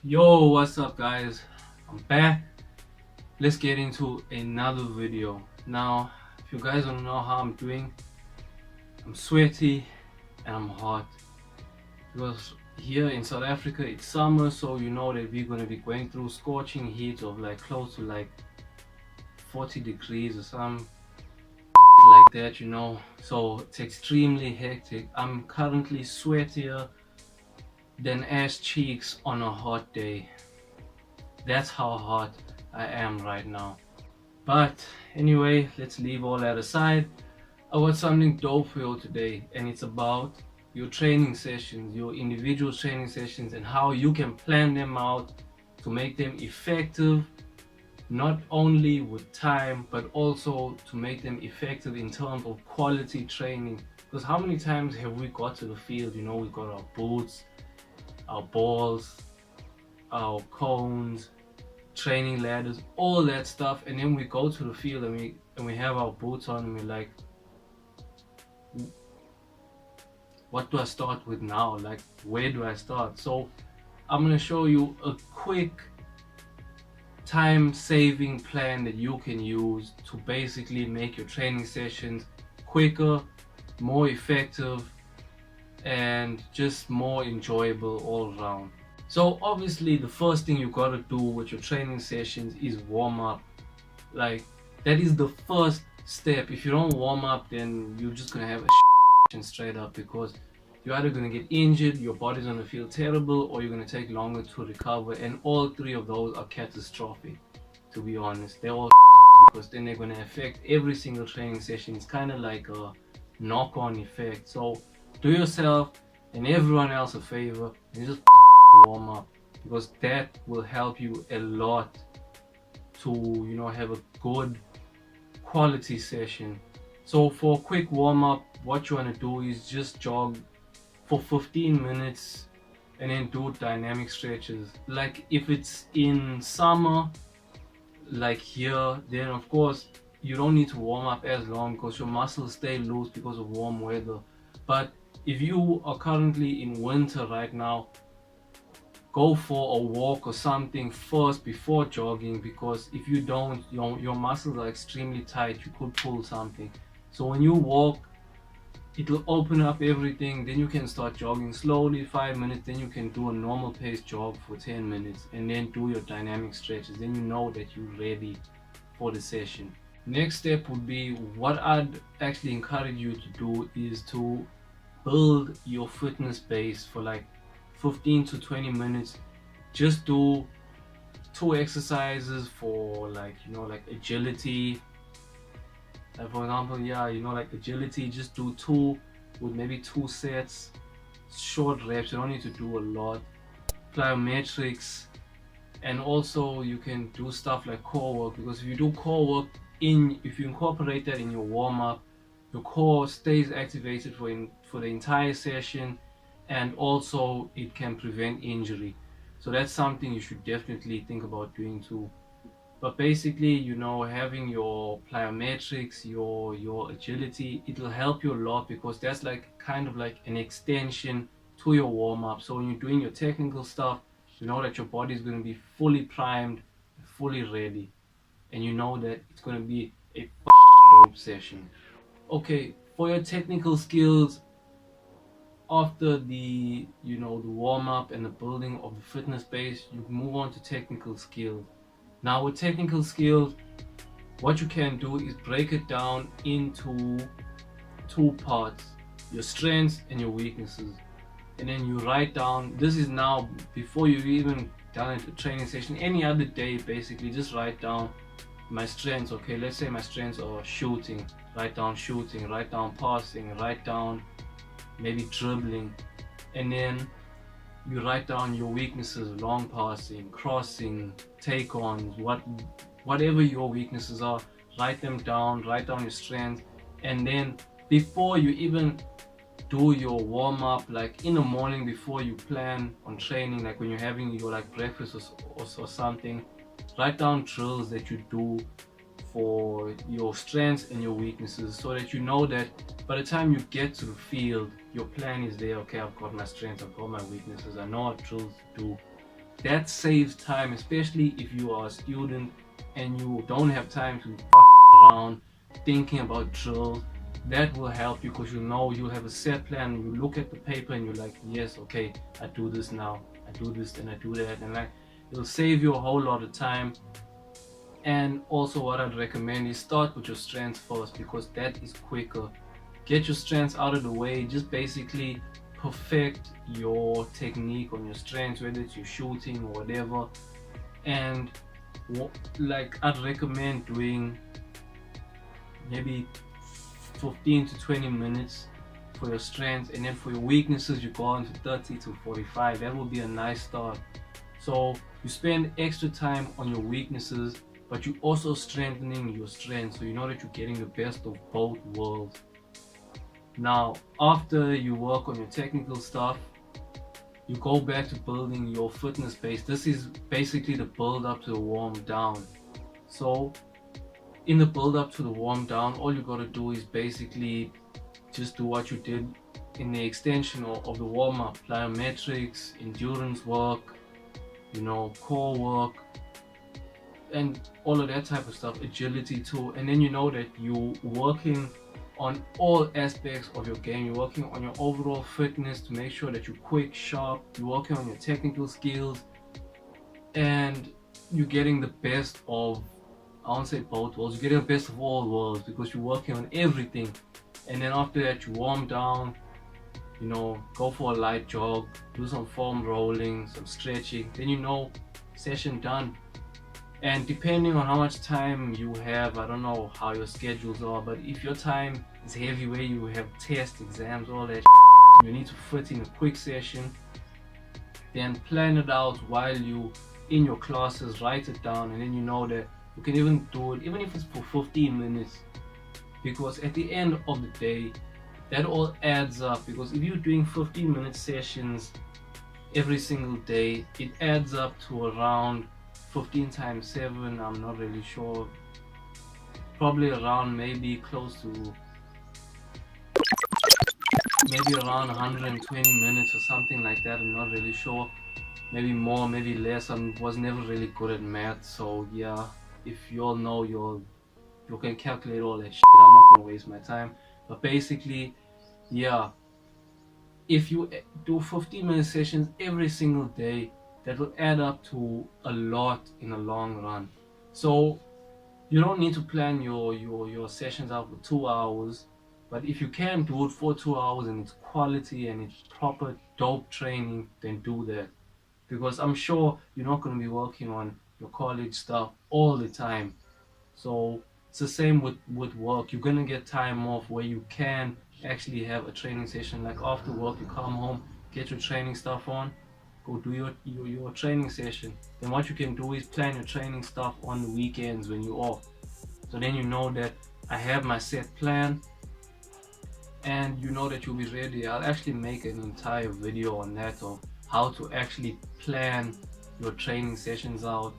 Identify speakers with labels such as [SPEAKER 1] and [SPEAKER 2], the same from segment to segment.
[SPEAKER 1] Yo, what's up guys? I'm back. Let's get into another video. Now, if you guys don't know how I'm doing, I'm sweaty and I'm hot because here in South Africa it's summer, so you know that we're going to be going through scorching heat of like close to like 40 degrees or something like that, so it's extremely hectic. I'm currently sweatier than ass cheeks on a hot day. That's how hot I am right now. But anyway, let's leave all that aside. I got something dope for you today, and it's about your training sessions, your individual training sessions, and how you can plan them out to make them effective, not only with time, but also to make them effective in terms of quality training. Because how many times have we got to the field, we got our boots, our balls, our cones, training ladders, all that stuff, and then we go to the field and we have our boots on and we're like, what do I start with now? Like, where do I start? So I'm going to show you a quick time saving plan that you can use to basically make your training sessions quicker, more effective, and just more enjoyable all around. So obviously the first thing you gotta do with your training sessions is warm up. Like, that is the first step. If you don't warm up, then you're just gonna have a session straight up, because you're either gonna get injured, your body's gonna feel terrible, or you're gonna take longer to recover, and all three of those are catastrophic, to be honest. They're all because then they're gonna affect every single training session. It's kind of like a knock-on effect. So do yourself and everyone else a favor and just warm up, because that will help you a lot to have a good quality session. So for a quick warm-up, what you want to do is just jog for 15 minutes and then do dynamic stretches. Like if it's in summer like here, then of course you don't need to warm up as long because your muscles stay loose because of warm weather. But if you are currently in winter right now, go for a walk or something first before jogging, because if you don't, your muscles are extremely tight, you could pull something. So when you walk, it'll open up everything, then you can start jogging slowly 5 minutes, then you can do a normal pace jog for 10 minutes and then do your dynamic stretches. Then you know that you're ready for the session. Next step would be, what I'd actually encourage you to do is to build your fitness base for like 15 to 20 minutes. Just do 2 exercises for like agility. Like for example, like agility, just do 2 with maybe 2 sets, short reps. You don't need to do a lot. Plyometrics, and also you can do stuff like core work, because if you do core work if you incorporate that in your warm-up, your core stays activated for the entire session, and also it can prevent injury. So that's something you should definitely think about doing too. But basically, having your plyometrics, your agility, it'll help you a lot, because that's like kind of like an extension to your warm-up. So when you're doing your technical stuff, you know that your body is going to be fully primed, fully ready, and you know that it's going to be a dope session. Okay, for your technical skills, after the warm-up and the building of the fitness base, you move on to technical skills. Now with technical skills, what you can do is break it down into 2 parts: your strengths and your weaknesses. And then you write down, this is now before you've even done a training session, any other day basically, just write down my strengths. Okay, let's say my strengths are shooting. Write down shooting, write down passing, write down maybe dribbling. And then you write down your weaknesses: long passing, crossing, take-ons, whatever your weaknesses are, write them down, write down your strengths. And then before you even do your warm-up, like in the morning before you plan on training, like when you're having your like breakfast or something, write down drills that you do for your strengths and your weaknesses, so that you know that by the time you get to the field, your plan is there. Okay, I've got my strengths, I've got my weaknesses, I know what drills to do. that saves time, especially if you are a student and you don't have time to f around thinking about drills. That will help you because you know you'll have a set plan. You look at the paper and you're like, yes, okay, I do this now, I do this, and I do that, and like it'll save you a whole lot of time. And also, what I'd recommend is start with your strengths first because that is quicker. Get your strengths out of the way. Just basically perfect your technique on your strengths, whether it's your shooting or whatever. And like I'd recommend doing maybe 15 to 20 minutes for your strengths, and then for your weaknesses you go on to 30 to 45. That will be a nice start. So you spend extra time on your weaknesses, but you also strengthening your strengths, so you know that you're getting the best of both worlds. Now after you work on your technical stuff, you go back to building your fitness base. This is basically the build up to the warm down. So in the build up to the warm down, all you gotta do is basically just do what you did in the extension of the warm up: plyometrics, endurance work, core work, and all of that type of stuff, agility too. And then you know that you're working on all aspects of your game. You're working on your overall fitness to make sure that you're quick, sharp. You're working on your technical skills, and you're getting the best of, I won't say both worlds, you're getting the best of all worlds because you're working on everything. And then after that, you warm down, go for a light jog, do some foam rolling, some stretching, then session done. And depending on how much time you have, I don't know how your schedules are, but if your time is heavy where you have tests, exams, all that, you need to fit in a quick session, then plan it out while you in your classes, write it down, and then you know that you can even do it even if it's for 15 minutes, because at the end of the day that all adds up. Because if you're doing 15-minute sessions every single day, it adds up to around 15 times 7, I'm not really sure, probably around maybe close to maybe around 120 minutes or something like that. I'm not really sure, maybe more, maybe less. I was never really good at math, so yeah, if you all know, you can calculate all that shit. I'm not gonna waste my time, but basically, yeah, if you do 15-minute sessions every single day, that will add up to a lot in the long run. So you don't need to plan your sessions out for 2 hours, but if you can do it for 2 hours and it's quality and it's proper dope training, then do that. Because I'm sure you're not going to be working on your college stuff all the time. So it's the same with work. You're going to get time off where you can actually have a training session. Like after work, you come home, get your training stuff on, go do your training session. Then what you can do is plan your training stuff on the weekends when you're off. So then you know that I have my set plan, and you know that you'll be ready. I'll actually make an entire video on that, of how to actually plan your training sessions out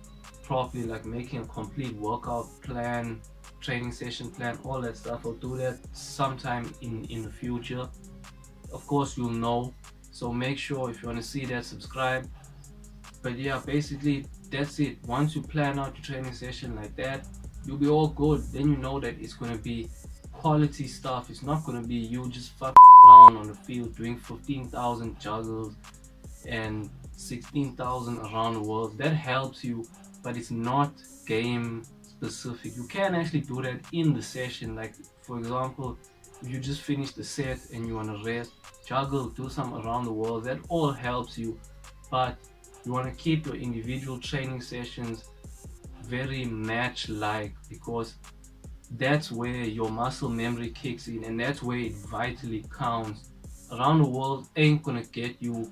[SPEAKER 1] properly, like making a complete workout plan, training session plan, all that stuff. I'll do that sometime in the future. Of course, you'll know. So make sure, if you want to see that, subscribe. But yeah, basically that's it. Once you plan out your training session like that, you'll be all good. Then you know that it's going to be quality stuff. It's not going to be you just around on the field doing 15,000 juggles and 16,000 around the world. That helps you, but it's not game specific. You can actually do that in the session. Like for example, if you just finish the set and you want to rest, juggle, do some around the world. That all helps you, but you want to keep your individual training sessions very match-like, because that's where your muscle memory kicks in, and that's where it vitally counts. Around the world ain't gonna get you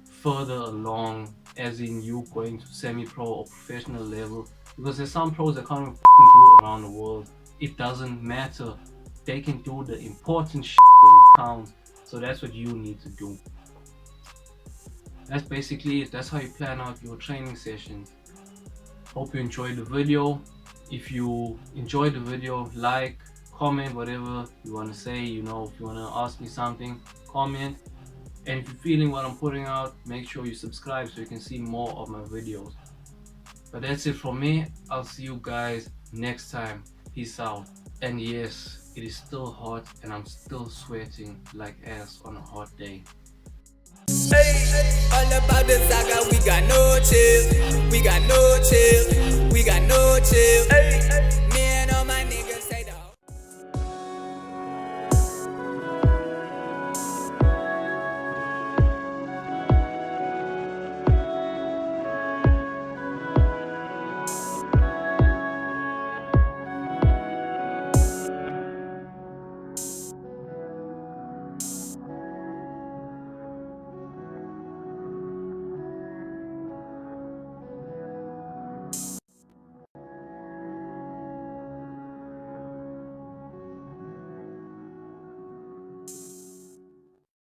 [SPEAKER 1] further along, as in you going to semi-pro or professional level, because there's some pros that can't even do it around the world. It doesn't matter. They can do the important shit when it counts. So that's what you need to do. That's basically it. That's how you plan out your training sessions. Hope you enjoyed the video. If you enjoyed the video, like, comment, whatever you want to say. If you want to ask me something, comment. And if you're feeling what I'm putting out, make sure you subscribe so you can see more of my videos. But that's it from me. I'll see you guys next time. Peace out. And yes, it is still hot and I'm still sweating like ass on a hot day.
[SPEAKER 2] All about the saga, we got no chill. We got no chill. We got no chill.